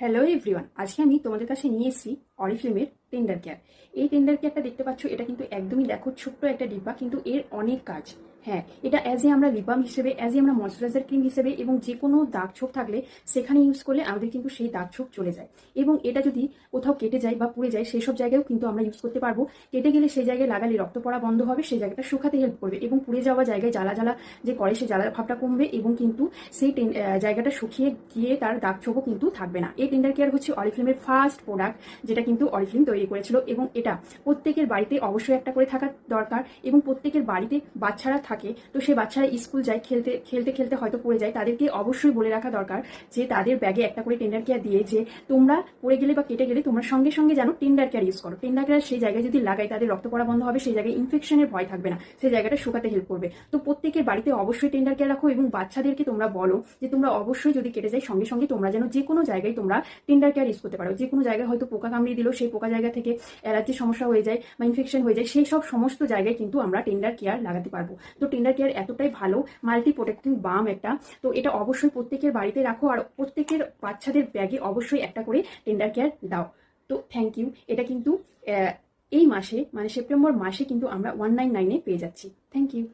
Hello everyone, আজকে আমি তোমাদের কাছে নিয়ে এসেছি অরিফ্লেমের টেন্ডার কেয়ার। এই টেন্ডার কেয়ারটা দেখতে পাচ্ছ, এটা কিন্তু একদমই দেখো ছোট্ট একটা ডিব্বা, কিন্তু এর অনেক কাজ। হ্যাঁ, এটা অ্যাজ এ আমরা লিপ বাম হিসেবে, অ্যাজ এ আমরা ময়শ্চারাইজার ক্রিম হিসেবে, এবং যে কোনো দাগ ছোপ থাকলে সেখানে ইউজ করলে আমাদের কিন্তু সেই দাগ ছোপ চলে যায়। এবং এটা যদি কোথাও কেটে যায় বা পুড়ে যায়, সেই সব জায়গায়ও কিন্তু আমরা ইউজ করতে পারবো। কেটে গেলে সেই জায়গায় লাগালে রক্ত পড়া বন্ধ হবে, সেই জায়গাটা শুকাতে হেল্প করবে, এবং পুড়ে যাওয়া জায়গায় জ্বালা জ্বালা যে করে সেই জ্বালার ভাবটা কমবে, এবং কিন্তু সেই জায়গাটা শুকিয়ে গিয়ে তার দাগ ছোপও কিন্তু থাকবে না। এই টেন্ডার কেয়ার হচ্ছে অরিফ্লেমের ফার্স্ট প্রোডাক্ট, যেটা কিন্তু অরিফ্লেম তৈরি করেছিল, এবং এটা প্রত্যেকের বাড়িতে অবশ্যই একটা করে থাকা দরকার। এবং প্রত্যেকের বাড়িতে বাচ্চারা থাকে, তো সেই বাচ্চারা স্কুল যায়, খেলতে খেলতে খেলতে হয়তো পড়ে যায়, তাদেরকে অবশ্যই বলে রাখা দরকার যে তাদের ব্যাগে একটা করে টেন্ডার কেয়ার দিয়ে, যে তোমরা পড়ে গেলে বা কেটে গেলে তোমরা সঙ্গে সঙ্গে যেন টেন্ডার কেয়ার ইউজ করো। টেন্ডার কেয়ার সেই জায়গায় যদি লাগাই, তাদের রক্ত পড়া বন্ধ হবে, সেই জায়গায় ইনফেকশনের ভয় থাকবে না, সেই জায়গাটা শুকাতে হেল্প করবে। তো প্রত্যেকের বাড়িতে অবশ্যই টেন্ডার কেয়ার রাখো, এবং বাচ্চাদেরকে তোমরা বলো যে তোমরা অবশ্যই যদি কেটে যায় সঙ্গে সঙ্গে তোমরা যেন যে কোনো জায়গায় তোমরা টেন্ডার কেয়ার ইউজ করতে পারো। যে কোনো জায়গায় হয়তো পোকা কামড়িয়ে দিল, সেই পোকা জায়গা থেকে অ্যালার্জির সমস্যা হয়ে যায় বা ইনফেকশন হয়ে যায়, সেই সব সমস্ত জায়গায় কিন্তু আমরা টেন্ডার কেয়ার লাগাতে পারবো। তো টেন্ডার কেয়ার এতটাই ভালো, মাল্টি প্রোটেক্টিং বাম একটা। তো এটা অবশ্যই প্রত্যেকের বাড়িতে রাখো, আর প্রত্যেকের বাচ্চাদের ব্যাগে অবশ্যই একটা করে টেন্ডার কেয়ার দাও। তো থ্যাংক ইউ। এটা কিন্তু এই মাসে মানে সেপ্টেম্বর মাসে কিন্তু আমরা 199-এ পেয়ে যাচ্ছি। Thank you.